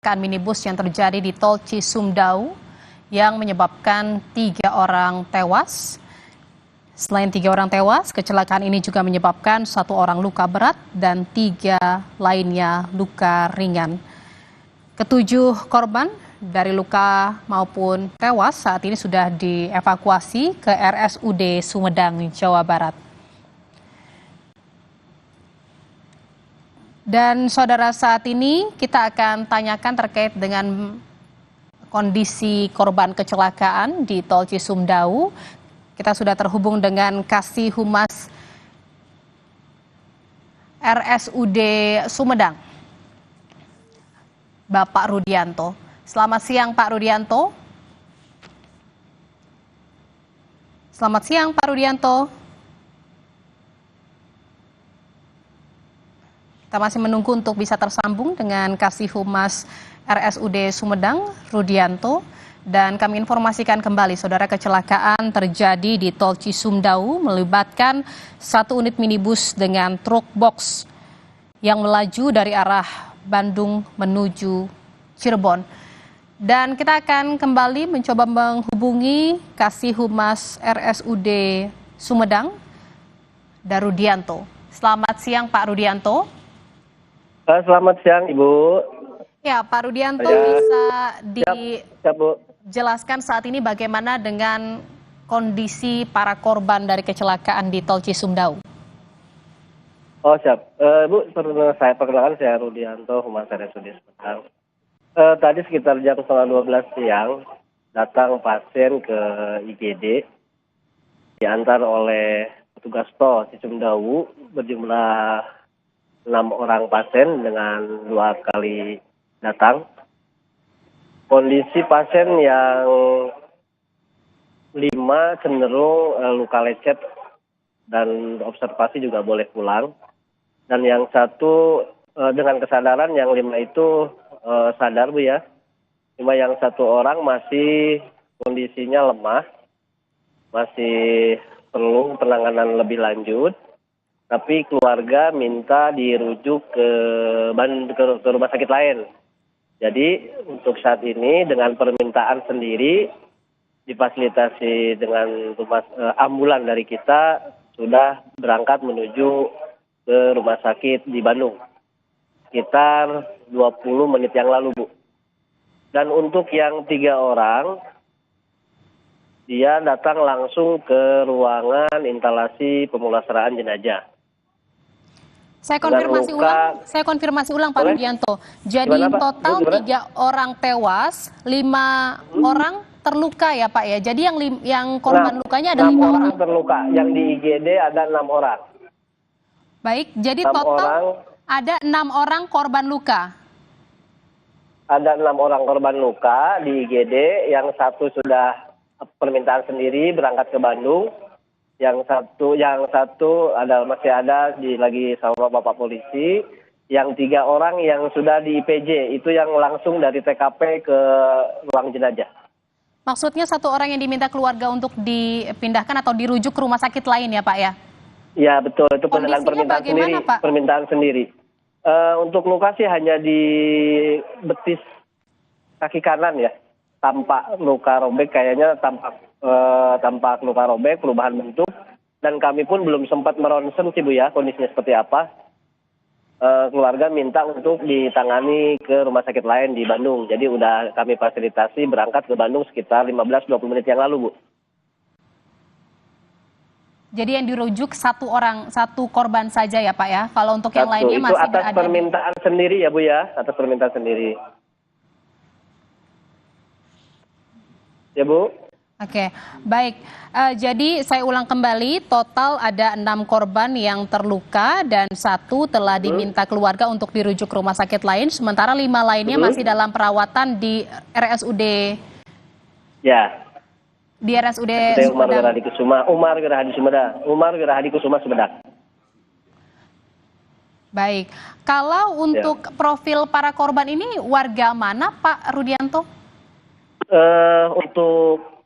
Kecelakaan minibus yang terjadi di Tol Cisumdawu yang menyebabkan 3 orang tewas. Selain 3 orang tewas, kecelakaan ini juga menyebabkan 1 orang luka berat dan 3 lainnya luka ringan. Ketujuh korban dari luka maupun tewas saat ini sudah dievakuasi ke RSUD Sumedang, Jawa Barat. Dan saudara, saat ini kita akan tanyakan terkait dengan kondisi korban kecelakaan di Tol Cisumdawu. Kita sudah terhubung dengan Kasih Humas RSUD Sumedang, Bapak Rudianto. Selamat siang, Pak Rudianto. Selamat siang, Pak Rudianto. Kita masih menunggu untuk bisa tersambung dengan Kasih Humas RSUD Sumedang, Rudianto. Dan kami informasikan kembali, saudara, kecelakaan terjadi di Tol Cisumdawu melibatkan 1 unit minibus dengan truk box yang melaju dari arah Bandung menuju Cirebon. Dan kita akan kembali mencoba menghubungi Kasih Humas RSUD Sumedang, Rudianto. Selamat siang, Pak Rudianto. Selamat siang, Ibu. Ya, Pak Rudianto, bisa dijelaskan saat ini bagaimana dengan kondisi para korban dari kecelakaan di Tol Cisumdawu? Oh, siap. Bu, saya perkenalkan, saya Rudianto, Humas RSUD Sumedang. Tadi sekitar jam 11:30 siang, datang pasien ke IGD, diantar oleh petugas tol Cisumdawu berjumlah 6 orang pasien dengan 2 kali datang. Kondisi pasien yang 5 cenderung luka lecet dan observasi juga boleh pulang. Dan yang 1 dengan kesadaran, yang 5 itu sadar, Bu, ya. Cuma yang 1 orang masih kondisinya lemah, masih perlu penanganan lebih lanjut. Tapi keluarga minta dirujuk ke rumah sakit lain. Jadi untuk saat ini dengan permintaan sendiri difasilitasi dengan ambulan dari kita sudah berangkat menuju ke rumah sakit di Bandung. Sekitar 20 menit yang lalu, Bu. Dan untuk yang 3 orang, dia datang langsung ke ruangan instalasi pemulasaraan jenazah. Saya konfirmasi ulang, Pak Rudianto. Jadi total 3 orang tewas, 5 orang terluka ya, Pak, ya. Jadi yang korban lukanya ada 5 orang terluka. Yang di IGD ada 6 orang. Baik, jadi total ada 6 orang korban luka. Ada 6 orang korban luka di IGD, yang 1 sudah permintaan sendiri berangkat ke Bandung. Yang satu masih ada lagi sama Bapak Polisi. Yang 3 orang yang sudah di IPJ, itu yang langsung dari TKP ke ruang jenazah. Maksudnya 1 orang yang diminta keluarga untuk dipindahkan atau dirujuk ke rumah sakit lain ya, Pak, ya? Ya, betul, itu dengan permintaan sendiri. Untuk luka sih hanya di betis kaki kanan ya, tampak luka robek, kayaknya tampak luka robek, perubahan bentuk. Dan kami pun belum sempat meronsen sih, Bu, ya, kondisinya seperti apa. Keluarga minta untuk ditangani ke rumah sakit lain di Bandung. Jadi udah kami fasilitasi berangkat ke Bandung sekitar 15-20 menit yang lalu, Bu. Jadi yang dirujuk 1 korban saja ya, Pak, ya? Kalau untuk yang lainnya masih berada. Itu atas permintaan sendiri ya, Bu, ya? Atas permintaan sendiri. Ya, Bu? Oke, baik. Jadi saya ulang kembali, total ada 6 korban yang terluka dan 1 telah diminta keluarga untuk dirujuk ke rumah sakit lain, sementara 5 lainnya masih dalam perawatan di RSUD. Ya. Di RSUD Umar Wirahadi Kusuma Sumedang. Baik. Kalau untuk profil para korban ini warga mana, Pak Rudianto? Untuk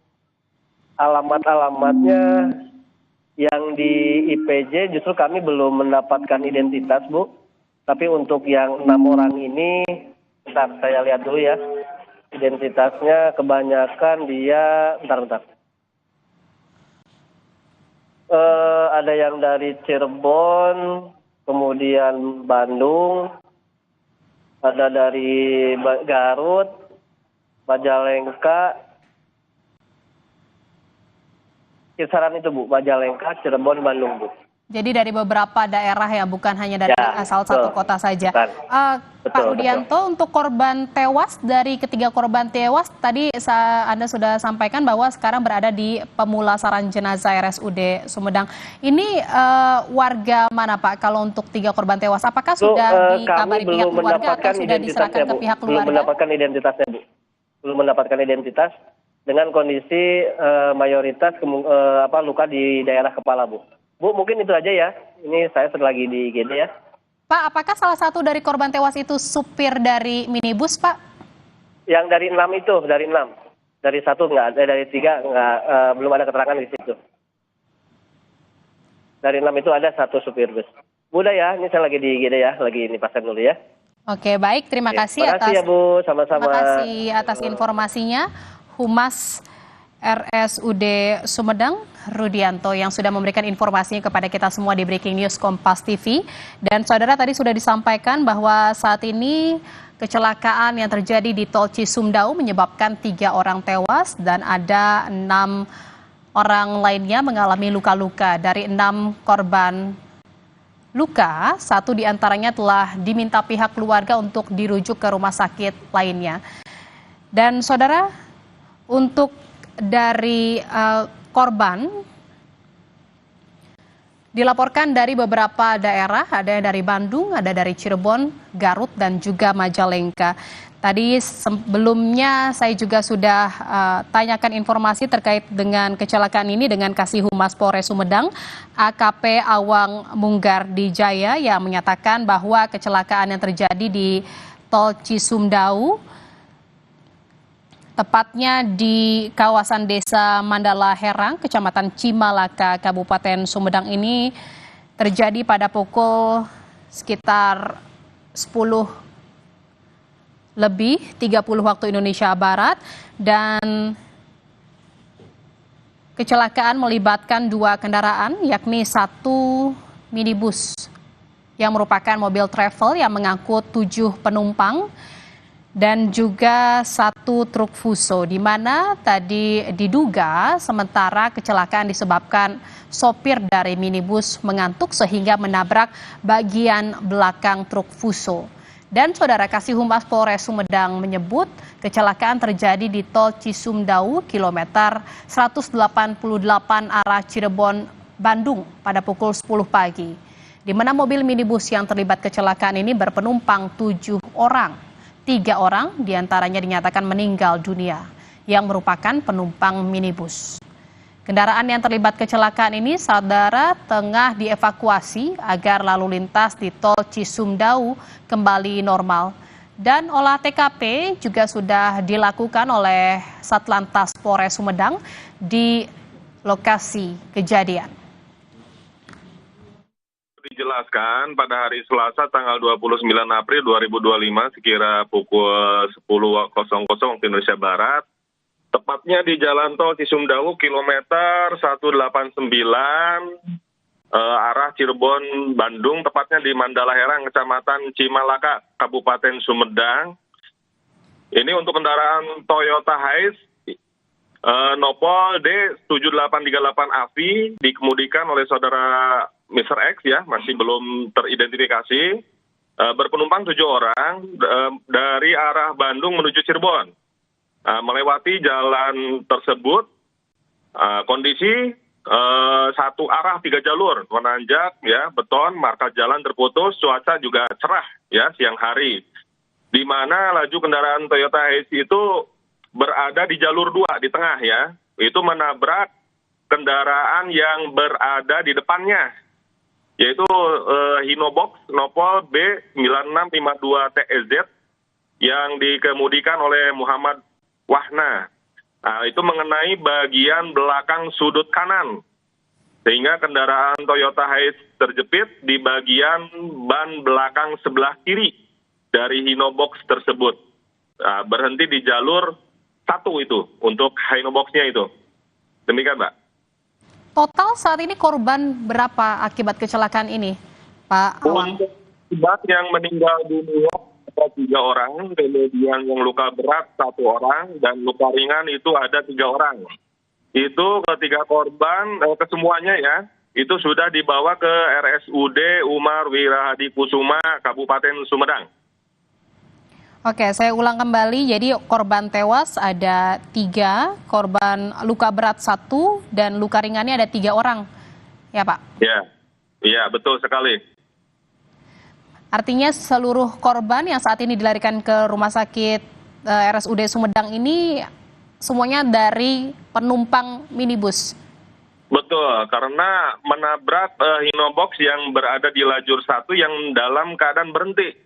alamatnya yang di IPJ justru kami belum mendapatkan identitas, Bu. Tapi untuk yang 6 orang ini Bentar, saya lihat dulu ya. Identitasnya kebanyakan dia, bentar. Ada yang dari Cirebon, kemudian Bandung, ada dari Garut, Majalengka, kisaran itu Bu, Majalengka, Cirebon, Bandung Bu. Jadi dari beberapa daerah ya, bukan hanya dari Ya, asal betul. satu kota saja. Bukan. Pak Betul. Rudianto, untuk korban tewas, dari ketiga korban tewas, tadi Anda sudah sampaikan bahwa sekarang berada di pemulasaran jenazah RSUD Sumedang. Ini warga mana Pak, kalau untuk tiga korban tewas? Apakah sudah dikabari pihak keluarga atau sudah diserahkan ke pihak keluarga? Belum mendapatkan identitasnya Bu. Belum mendapatkan identitas dengan kondisi mayoritas luka di daerah kepala Bu. Bu, mungkin itu aja ya. Ini saya lagi di IGD ya. Pak, apakah salah satu dari korban tewas itu supir dari minibus, Pak? Yang dari 6 itu, dari 6. Dari 1 nggak ada, dari 3 nggak, belum ada keterangan di situ. Dari 6 itu ada 1 supir bus. Bu, udah ya, ini saya lagi di IGD ya, lagi ini pasang dulu ya. Oke, baik. Terima kasih Terima kasih ya Bu, sama-sama. Terima kasih atas informasinya, Humas RSUD Sumedang, Rudianto, yang sudah memberikan informasinya kepada kita semua di Breaking News Kompas TV. Dan saudara, tadi sudah disampaikan bahwa saat ini kecelakaan yang terjadi di Tol Cisumdawu menyebabkan 3 orang tewas dan ada 6 orang lainnya mengalami luka-luka. Dari 6 korban luka, 1 diantaranya telah diminta pihak keluarga untuk dirujuk ke rumah sakit lainnya. Dan saudara, untuk dari korban dilaporkan dari beberapa daerah, ada dari Bandung, ada dari Cirebon, Garut, dan juga Majalengka. Tadi sebelumnya saya juga sudah tanyakan informasi terkait dengan kecelakaan ini dengan Kasih Humas Polres Sumedang, AKP Awang Munggar Dijaya, yang menyatakan bahwa kecelakaan yang terjadi di Tol Cisumdawu, tepatnya di kawasan Desa Mandala Herang, Kecamatan Cimalaka, Kabupaten Sumedang ini terjadi pada pukul sekitar 10:30 waktu Indonesia Barat, dan kecelakaan melibatkan 2 kendaraan, yakni 1 minibus yang merupakan mobil travel yang mengangkut 7 penumpang, dan juga 1 truk fuso, di mana tadi diduga sementara kecelakaan disebabkan sopir dari minibus mengantuk sehingga menabrak bagian belakang truk fuso. Dan saudara, Kasih Humas Polres Sumedang menyebut kecelakaan terjadi di Tol Cisumdawu kilometer 188 arah Cirebon, Bandung pada pukul 10 pagi. Di mana mobil minibus yang terlibat kecelakaan ini berpenumpang 7 orang. 3 orang diantaranya dinyatakan meninggal dunia yang merupakan penumpang minibus. Kendaraan yang terlibat kecelakaan ini, saudara, tengah dievakuasi agar lalu lintas di Tol Cisumdawu kembali normal. Dan olah TKP juga sudah dilakukan oleh Satlantas Polres Sumedang di lokasi kejadian. Dijelaskan pada hari Selasa tanggal 29 April 2025 sekira pukul 10.00 waktu Indonesia Barat, tepatnya di Jalan Tol Cisumdawu kilometer 189 arah Cirebon, Bandung, tepatnya di Mandala Herang, Kecamatan Cimalaka, Kabupaten Sumedang. Ini untuk kendaraan Toyota Hiace Nopol D7838 AVI dikemudikan oleh saudara Mr. X ya, masih belum teridentifikasi, berpenumpang 7 orang dari arah Bandung menuju Cirebon. Melewati jalan tersebut, kondisi 1 arah 3 jalur, menanjak ya, beton, marka jalan terputus, cuaca juga cerah ya, siang hari. Di mana laju kendaraan Toyota Hiace itu berada di jalur 2 di tengah ya, itu menabrak kendaraan yang berada di depannya, yaitu Hinobox Nopol B9652 TEZ yang dikemudikan oleh Muhammad Wahna. Nah, itu mengenai bagian belakang sudut kanan, sehingga kendaraan Toyota Hiace terjepit di bagian ban belakang sebelah kiri. dari Hinobox tersebut. Berhenti di jalur 1 itu untuk Hinobox-nya itu. Demikian, Mbak. Total saat ini korban berapa akibat kecelakaan ini, Pak Awang? Untuk korban yang meninggal dunia ada 3 orang, kemudian yang luka berat 1 orang, dan luka ringan itu ada 3 orang. Itu ketiga korban, kesemuanya ya, itu sudah dibawa ke RSUD Umar Wirahadi Kusuma, Kabupaten Sumedang. Oke, saya ulang kembali. Jadi korban tewas ada 3, korban luka berat 1, dan luka ringannya ada 3 orang. Ya, Pak? Iya, betul sekali. Artinya seluruh korban yang saat ini dilarikan ke rumah sakit RSUD Sumedang ini semuanya dari penumpang minibus. Betul, karena menabrak Hinobox yang berada di lajur 1 yang dalam keadaan berhenti.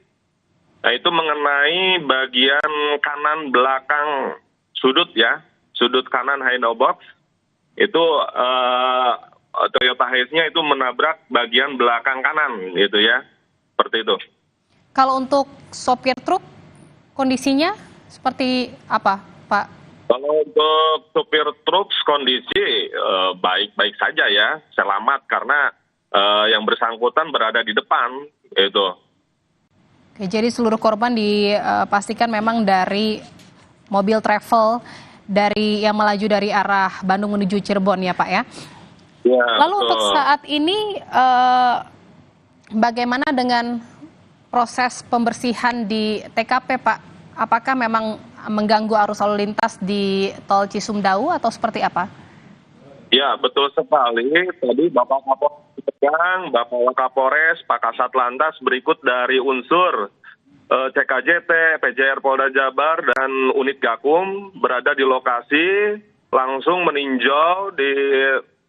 Nah, itu mengenai bagian kanan belakang sudut ya, sudut kanan Hinobox. Itu Toyota Hiace-nya itu menabrak bagian belakang kanan gitu ya, seperti itu. Kalau untuk sopir truk, kondisinya seperti apa, Pak? Kalau untuk supir truk kondisi baik-baik saja ya, selamat karena yang bersangkutan berada di depan itu. Oke, jadi seluruh korban dipastikan memang dari mobil travel dari yang melaju dari arah Bandung menuju Cirebon ya, Pak ya? Ya, lalu betul. Untuk saat ini bagaimana dengan proses pembersihan di TKP, Pak? Apakah memang mengganggu arus lalu lintas di Tol Cisumdawu atau seperti apa? Ya, betul sekali. Tadi Bapak Kapolres, Bapak Wakapolres, Pak Kasat Lantas berikut dari unsur CKJT, PJR Polda Jabar, dan unit Gakum berada di lokasi, langsung meninjau di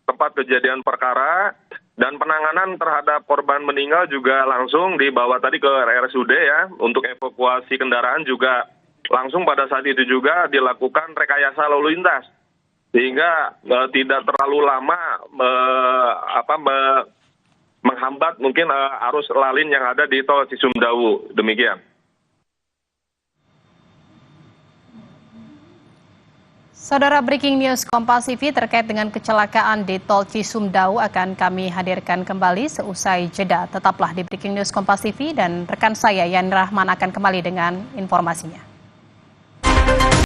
tempat kejadian perkara, dan penanganan terhadap korban meninggal juga langsung dibawa tadi ke RSUD ya, untuk evakuasi kendaraan juga langsung pada saat itu juga dilakukan rekayasa lalu lintas. Sehingga tidak terlalu lama menghambat mungkin arus lalin yang ada di Tol Cisumdawu. Demikian. Saudara, breaking news Kompas TV terkait dengan kecelakaan di Tol Cisumdawu akan kami hadirkan kembali seusai jeda. Tetaplah di breaking news Kompas TV dan rekan saya Yani Rahman akan kembali dengan informasinya.